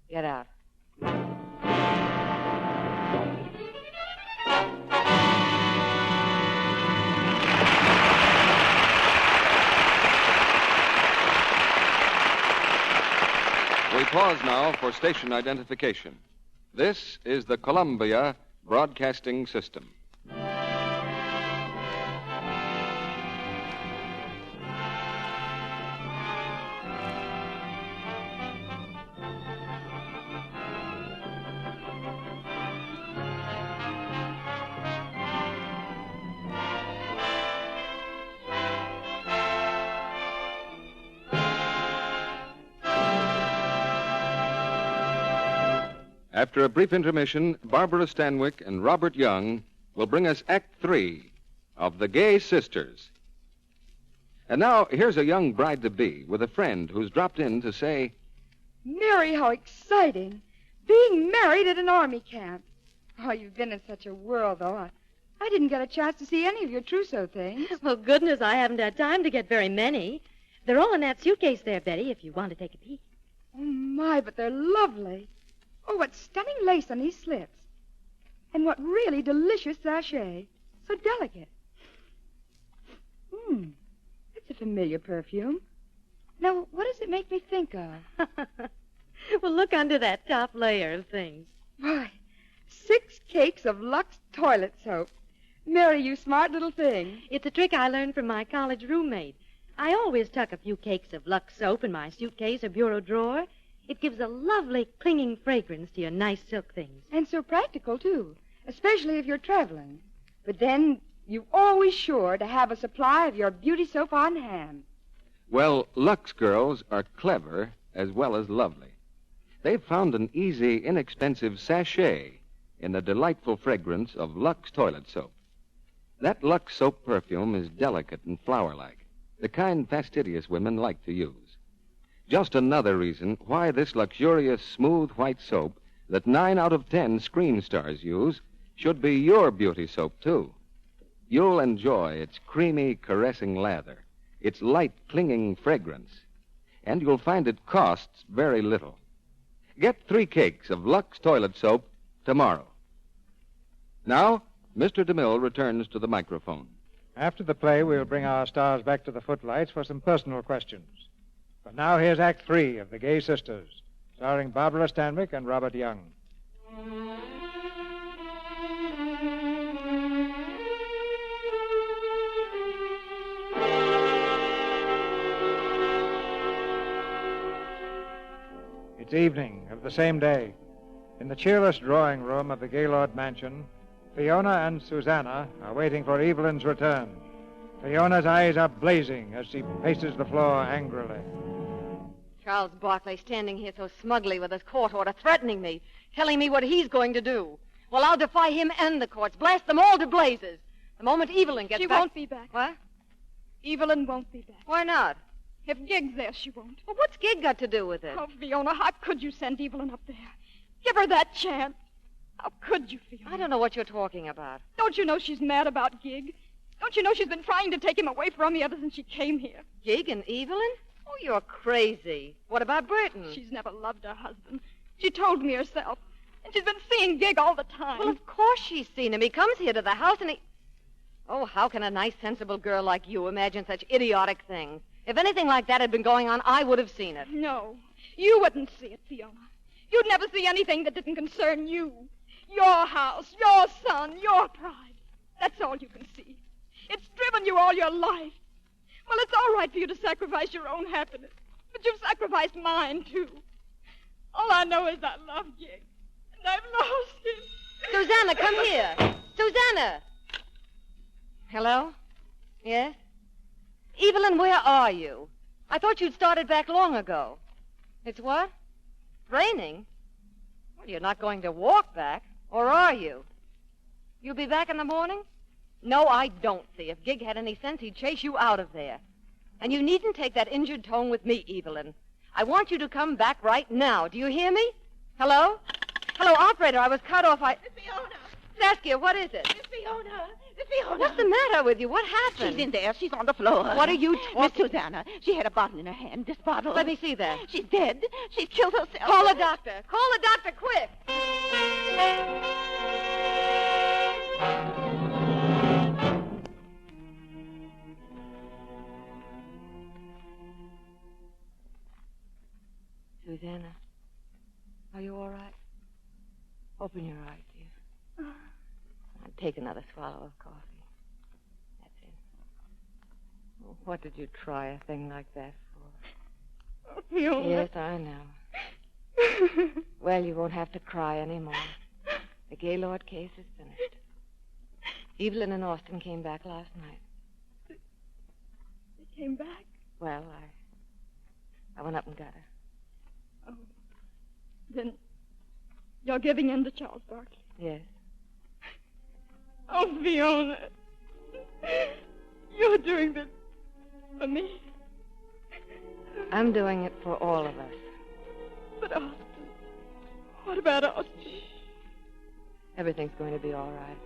Get out. We pause now for station identification. This is the Columbia Broadcasting System. After a brief intermission, Barbara Stanwyck and Robert Young will bring us Act 3 of The Gay Sisters. And now, here's a young bride-to-be with a friend who's dropped in to say, Mary, how exciting. Being married at an army camp. Oh, you've been in such a whirl, though. I didn't get a chance to see any of your trousseau things. Well, goodness, I haven't had time to get very many. They're all in that suitcase there, Betty, if you want to take a peek. Oh, my, but they're lovely. Oh, what stunning lace on these slits. And what really delicious sachet. So delicate. It's a familiar perfume. Now, what does it make me think of? Well, look under that top layer of things. Why, 6 cakes of Lux toilet soap. Mary, you smart little thing. It's a trick I learned from my college roommate. I always tuck a few cakes of Lux soap in my suitcase or bureau drawer. It gives a lovely, clinging fragrance to your nice silk things. And so practical, too, especially if you're traveling. But then you're always sure to have a supply of your beauty soap on hand. well, Lux girls are clever as well as lovely. They've found an easy, inexpensive sachet in the delightful fragrance of Lux toilet soap. That Lux soap perfume is delicate and flower-like, the kind fastidious women like to use. Just another reason why this luxurious, smooth white soap that 9 out of 10 screen stars use should be your beauty soap, too. You'll enjoy its creamy, caressing lather, its light, clinging fragrance, and you'll find it costs very little. Get 3 cakes of Lux toilet soap tomorrow. Now, Mr. DeMille returns to the microphone. After the play, we'll bring our stars back to the footlights for some personal questions. But now here's Act 3 of The Gay Sisters, starring Barbara Stanwyck and Robert Young. It's evening of the same day. In the cheerless drawing room of the Gaylord mansion, Fiona and Susanna are waiting for Evelyn's return. Fiona's eyes are blazing as she paces the floor angrily. Charles Barkley standing here so smugly with his court order, threatening me, telling me what he's going to do. Well, I'll defy him and the courts, blast them all to blazes. The moment Evelyn gets back... She won't be back. What? Evelyn won't be back. Why not? If Gig's there, she won't. Well, what's Gig got to do with it? Oh, Fiona, how could you send Evelyn up there? Give her that chance. How could you, Fiona? I don't know what you're talking about. Don't you know she's mad about Gig? Don't you know she's been trying to take him away from me ever since she came here? Gig and Evelyn? Oh, you're crazy. What about Burton? She's never loved her husband. She told me herself. And she's been seeing Gig all the time. Well, of course she's seen him. He comes here to the house and he... Oh, how can a nice, sensible girl like you imagine such idiotic things? If anything like that had been going on, I would have seen it. No, you wouldn't see it, Fiona. You'd never see anything that didn't concern you. Your house, your son, your pride. That's all you can see. It's driven you all your life. Well, it's all right for you to sacrifice your own happiness, but you've sacrificed mine, too. All I know is I love Gig, and I've lost him. Susanna, come here. Susanna! Hello? Yes? Evelyn, where are you? I thought you'd started back long ago. It's what? Raining? Well, you're not going to walk back, or are you? You'll be back in the morning? No, I don't see. If Gig had any sense, he'd chase you out of there. And you needn't take that injured tone with me, Evelyn. I want you to come back right now. Do you hear me? Hello? Hello, operator, I was cut off. Miss Fiona! Saskia, what is it? Miss Fiona! Miss Fiona! What's the matter with you? What happened? She's in there. She's on the floor. What are you talking... Miss Susanna, she had a bottle in her hand. This bottle. Let me see that. She's dead. She's killed herself. Call the doctor. Call the doctor, quick. Susanna, are you all right? Open your eyes, dear. And take another swallow of coffee. That's it. Oh, what did you try a thing like that for? Oh, Fiona. Yes, I know. Well, you won't have to cry anymore. The Gaylord case is finished. Evelyn and Austin came back last night. They came back? Well, I went up and got her. Oh. Then you're giving in to Charles Barkley? Yes. Oh, Fiona. You're doing this for me. I'm doing it for all of us. But Austin. What about Austin? Everything's going to be all right.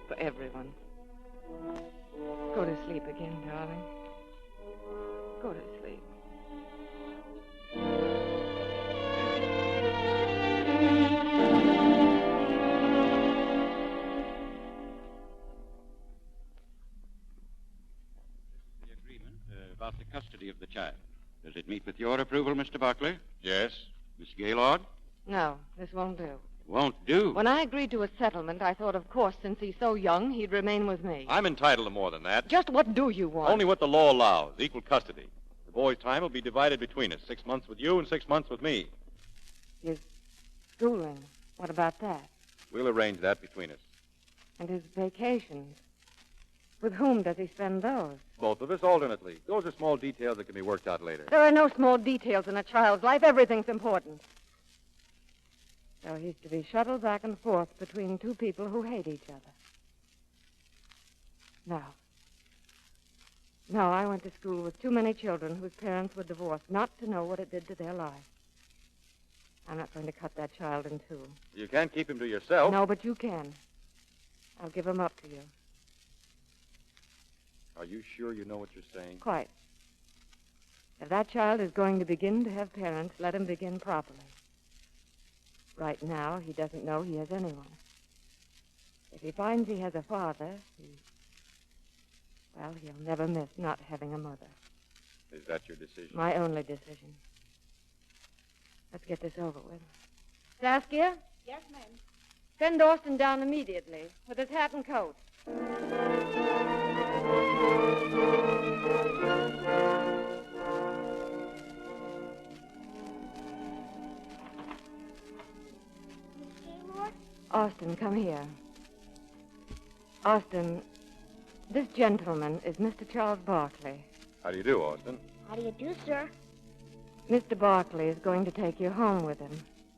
For everyone. Go to sleep again, darling. Go to sleep. The agreement about the custody of the child. Does it meet with your approval, Mr. Barkley? Yes. Miss Gaylord? No, this won't do. Won't do. When I agreed to a settlement, I thought, of course, since he's so young, he'd remain with me. I'm entitled to more than that. Just what do you want? Only what the law allows, equal custody. The boy's time will be divided between us. 6 months with you and 6 months with me. His schooling. What about that? We'll arrange that between us. And his vacations. With whom does he spend those? Both of us alternately. Those are small details that can be worked out later. There are no small details in a child's life. Everything's important. So he's to be shuttled back and forth between two people who hate each other. No, I went to school with too many children whose parents were divorced not to know what it did to their lives. I'm not going to cut that child in two. You can't keep him to yourself. No, but you can. I'll give him up to you. Are you sure you know what you're saying? Quite. If that child is going to begin to have parents, let him begin properly. Right now, he doesn't know he has anyone. If he finds he has a father, he'll never miss not having a mother. Is that your decision? My only decision. Let's get this over with. Saskia? Yes, ma'am. Send Austin down immediately with his hat and coat. Austin, come here. Austin, this gentleman is Mr. Charles Barkley. How do you do, Austin? How do you do, sir? Mr. Barkley is going to take you home with him.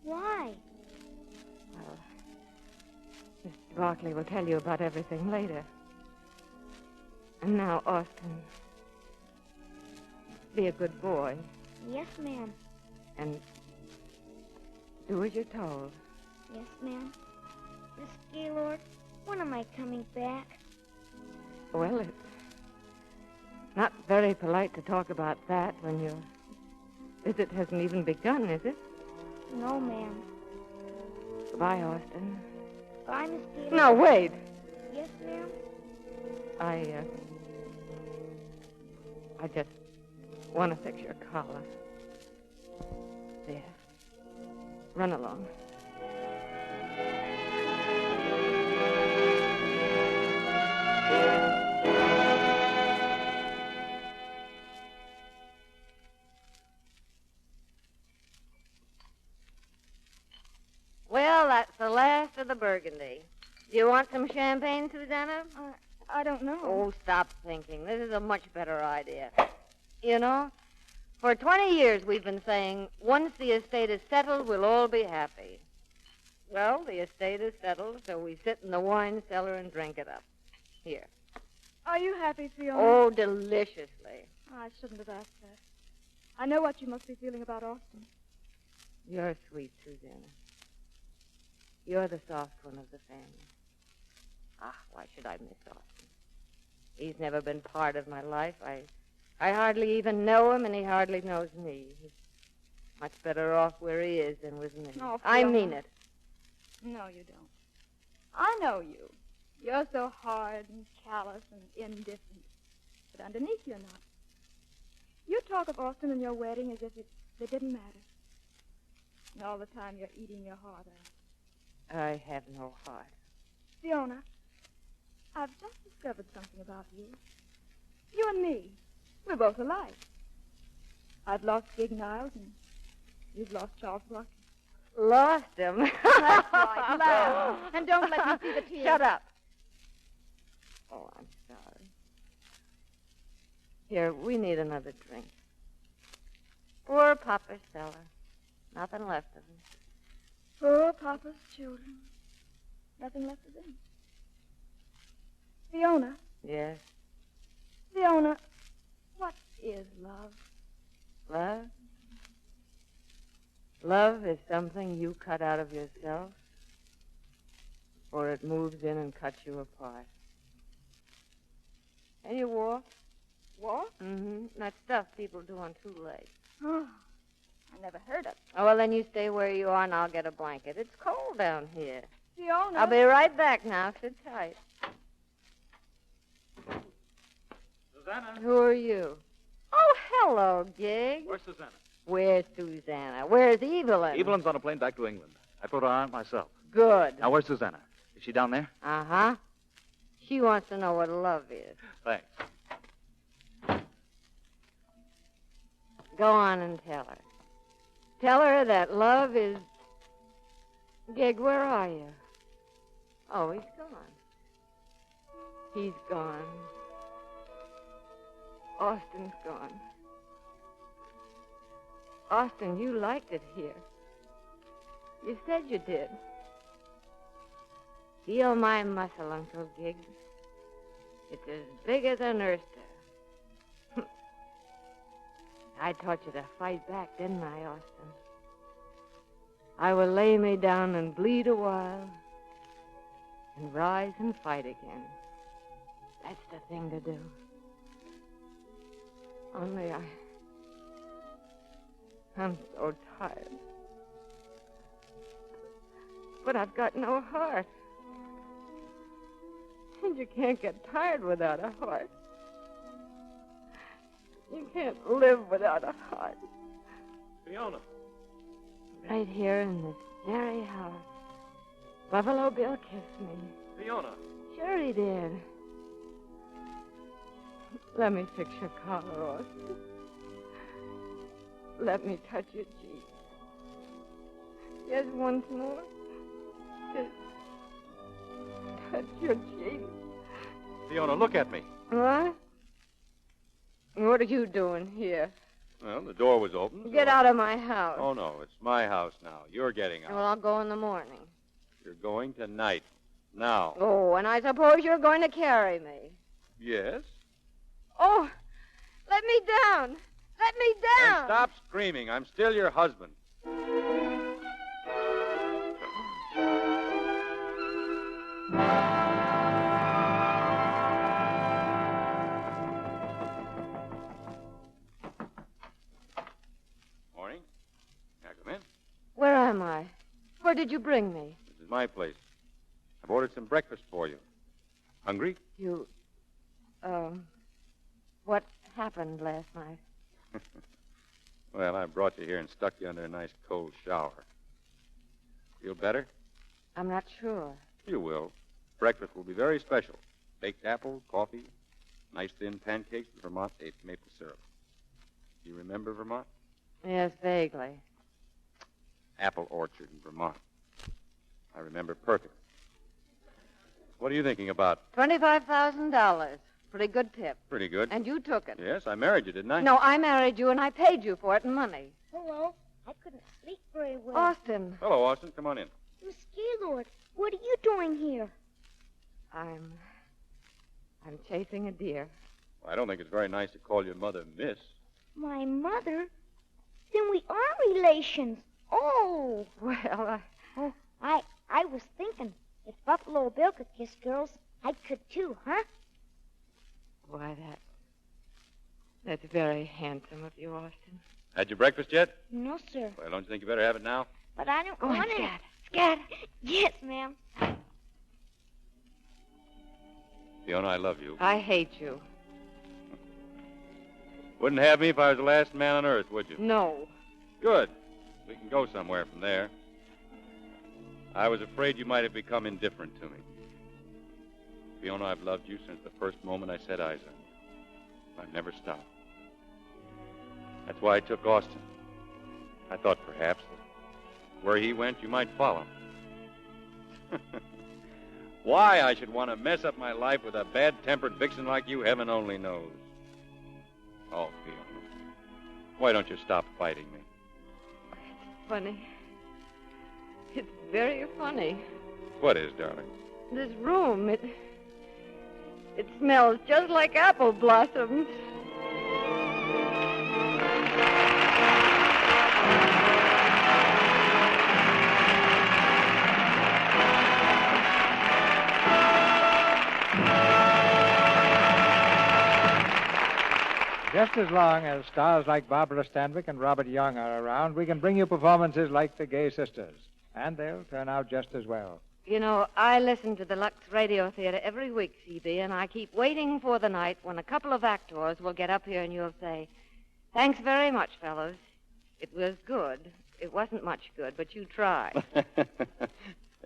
Why? Well, Mr. Barkley will tell you about everything later. And now, Austin, be a good boy. Yes, ma'am. And do as you're told. Yes, ma'am. Miss Gaylord, when am I coming back? Well, it's not very polite to talk about that when your visit hasn't even begun, is it? No, ma'am. Bye, Austin. Bye, Miss Taylor. No, wait. Yes, ma'am? I just want to fix your collar. There. Run along. Well, that's the last of the burgundy. Do you want some champagne, Susanna? I don't know. Oh, stop thinking. This is a much better idea. You know, for 20 years we've been saying, once the estate is settled, we'll all be happy. Well, the estate is settled, so we sit in the wine cellar and drink it up. Here. Are you happy, Fiona? Oh, deliciously. I shouldn't have asked that. I know what you must be feeling about Austin. You're sweet, Susanna. You're the soft one of the family. Ah, why should I miss Austin? He's never been part of my life. I hardly even know him, and he hardly knows me. He's much better off where he is than with me. Oh, I Fiona. mean it. No, you don't. I know you. You're so hard and callous and indifferent. But underneath, you're not. You talk of Austin and your wedding as if it didn't matter. And all the time you're eating your heart out. I have no heart. Fiona, I've just discovered something about you. You and me, we're both alike. I've lost Gig Niles, and you've lost Charles Pluck. Lost him. That's right. Laugh. And don't let me see the tears. Shut up. Oh, I'm sorry. Here, we need another drink. Poor Papa's cellar. Nothing left of him. Poor Papa's children. Nothing left of them. Fiona. Yes. Fiona, what is love? Love? Love is something you cut out of yourself, or it moves in and cuts you apart. And you walk. Walk? Mm-hmm. That stuff people do on 2 legs. Oh, I never heard of it. Oh, well, then you stay where you are, and I'll get a blanket. It's cold down here. Fiona. I'll be right back now. Sit tight. Susanna? Who are you? Oh, hello, Gig. Where's Susanna? Where's Susanna? Where's Evelyn? Evelyn's on a plane back to England. I put her on myself. Good. Now, where's Susanna? Is she down there? Uh-huh. She wants to know what love is. Thanks. Go on and tell her. Tell her that love is... Gig, where are you? Oh, he's gone. He's gone. Austin's gone. Austin, you liked it here. You said you did. Feel my muscle, Uncle Gig. It's as big as an oyster. I taught you to fight back, didn't I, Austin? I will lay me down and bleed a while and rise and fight again. That's the thing to do. Only I'm so tired. But I've got no heart. And you can't get tired without a heart. You can't live without a heart. Fiona. Right here in this very house, Buffalo Bill kissed me. Fiona. Sure he did. Let me fix your collar, Austin. Let me touch your cheek. Just once more. Just touch your cheek. Fiona, look at me. What? What are you doing here? Well, the door was open. Get out of my house. Oh, no, it's my house now. You're getting out. Well, I'll go in the morning. You're going tonight. Now. Oh, and I suppose you're going to carry me. Yes? Oh, let me down. Let me down. And stop screaming. I'm still your husband. Morning. Now, come in. Where am I? Where did you bring me? my place. I've ordered some breakfast for you. Hungry? What happened last night? Well, I brought you here and stuck you under a nice cold shower. Feel better? I'm not sure. You will. Breakfast will be very special. Baked apple, coffee, nice thin pancakes with Vermont maple syrup. Do you remember Vermont? Yes, vaguely. Apple orchard in Vermont. I remember perfectly. What are you thinking about? $25,000. Pretty good tip. Pretty good. And you took it. Yes, I married you, didn't I? No, I married you, and I paid you for it in money. Hello. I couldn't sleep very well. Austin. Hello, Austin. Come on in. Miss Gaylord, what are you doing here? I'm chasing a deer. Well, I don't think it's very nice to call your mother Miss. My mother? Then we are relations. Oh. Well, I was thinking, if Buffalo Bill could kiss girls, I could too, huh? Why, that's very handsome of you, Austin. Had your breakfast yet? No, sir. Well, don't you think you better have it now? But I don't Go want on, it. Scat. Yes, ma'am. Fiona, I love you. I hate you. Wouldn't have me if I was the last man on earth, would you? No. Good. We can go somewhere from there. I was afraid you might have become indifferent to me. Fiona, I've loved you since the first moment I set eyes on you. I've never stopped. That's why I took Austin. I thought perhaps that where he went, you might follow. Why I should want to mess up my life with a bad-tempered vixen like you, heaven only knows. Oh, Fiona, why don't you stop fighting me? It's funny. It's very funny. What is, darling? This room, it smells just like apple blossoms. Just as long as stars like Barbara Stanwyck and Robert Young are around, we can bring you performances like The Gay Sisters. And they'll turn out just as well. You know, I listen to the Lux Radio Theatre every week, CB, and I keep waiting for the night when a couple of actors will get up here and you'll say, "Thanks very much, fellows. It was good. It wasn't much good, but you tried."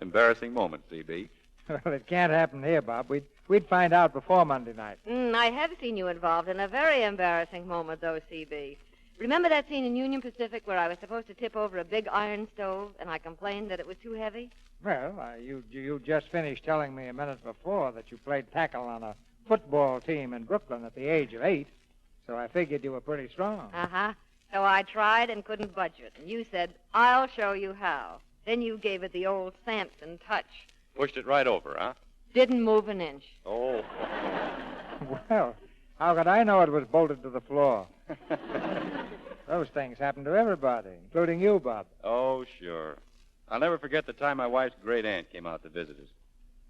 Embarrassing moment, CB. Well, it can't happen here, Bob. We'd find out before Monday night. I have seen you involved in a very embarrassing moment, though, CB. Remember that scene in Union Pacific where I was supposed to tip over a big iron stove and I complained that it was too heavy? Well, you just finished telling me a minute before that you played tackle on a football team in Brooklyn at the age of 8, so I figured you were pretty strong. Uh-huh. So I tried and couldn't budge it, and you said, "I'll show you how." Then you gave it the old Samson touch. Pushed it right over, huh? Didn't move an inch. Oh. Well, how could I know it was bolted to the floor? Those things happen to everybody, including you, Bob. Oh, sure. I'll never forget the time my wife's great aunt came out to visit us.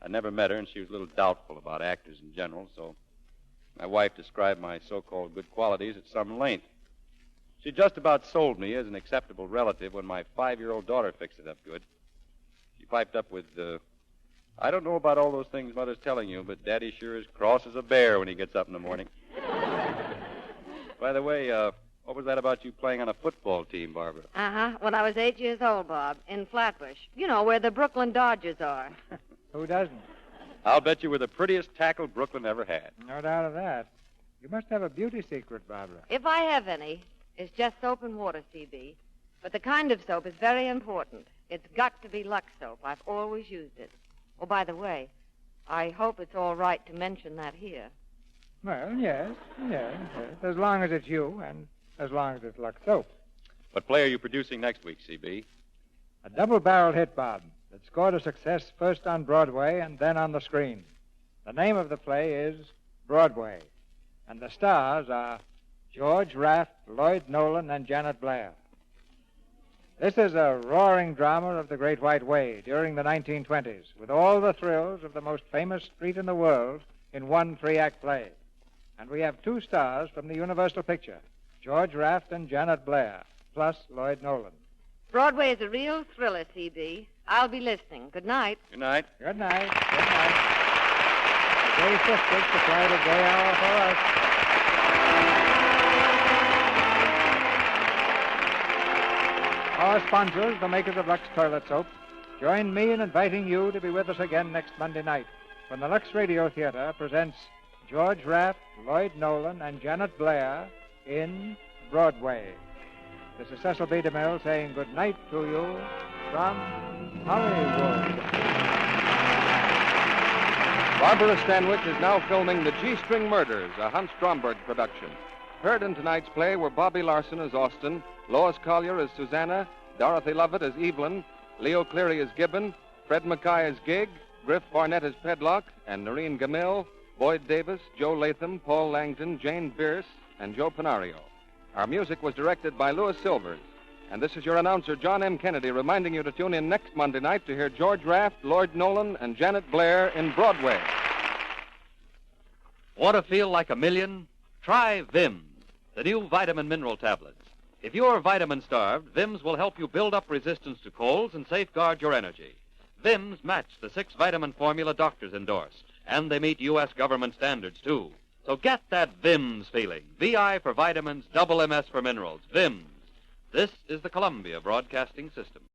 I never met her, and she was a little doubtful about actors in general, so my wife described my so-called good qualities at some length. She just about sold me as an acceptable relative when my 5-year-old daughter fixed it up good. She piped up with, "I don't know about all those things Mother's telling you, but Daddy sure is cross as a bear when he gets up in the morning." By the way, what was that about you playing on a football team, Barbara? Uh-huh. When I was 8 years old, Bob, in Flatbush. You know, where the Brooklyn Dodgers are. Who doesn't? I'll bet you were the prettiest tackle Brooklyn ever had. No doubt of that. You must have a beauty secret, Barbara. If I have any, it's just soap and water, CB. But the kind of soap is very important. It's got to be Lux soap. I've always used it. Oh, by the way, I hope it's all right to mention that here. Well, yes. As long as it's you and as long as it's Lux soap. What play are you producing next week, CB? A double-barrel hit, Bob, that scored a success first on Broadway and then on the screen. The name of the play is Broadway, and the stars are George Raft, Lloyd Nolan, and Janet Blair. This is a roaring drama of the Great White Way during the 1920s, with all the thrills of the most famous street in the world in one 3-act play. And we have 2 stars from the Universal picture, George Raft and Janet Blair, plus Lloyd Nolan. Broadway is a real thriller, CB. I'll be listening. Good night. Good night. Good night. Good night. The Gay Sisters supplied a gay hour for us. Our sponsors, the makers of Lux Toilet Soap, join me in inviting you to be with us again next Monday night when the Lux Radio Theatre presents George Raft, Lloyd Nolan, and Janet Blair in Broadway. This is Cecil B. DeMille saying good night to you from Hollywood. Barbara Stanwyck is now filming The G-String Murders, a Hans Stromberg production. Heard in tonight's play were Bobby Larson as Austin, Lois Collier as Susanna, Dorothy Lovett as Evelyn, Leo Cleary as Gibbon, Fred Mackay as Gig, Griff Barnett as Pedlock, and Noreen Gamil, Boyd Davis, Joe Latham, Paul Langton, Jane Bierce, and Joe Penario. Our music was directed by Louis Silvers. And this is your announcer, John M. Kennedy, reminding you to tune in next Monday night to hear George Raft, Lloyd Nolan, and Janet Blair in Broadway. Want to feel like a million? Try Vims, the new vitamin mineral tablets. If you're vitamin-starved, Vims will help you build up resistance to colds and safeguard your energy. Vims match the 6-vitamin formula doctors endorse, and they meet U.S. government standards, too. So get that Vims feeling. VI for vitamins, double MS for minerals. Vims. This is the Columbia Broadcasting System.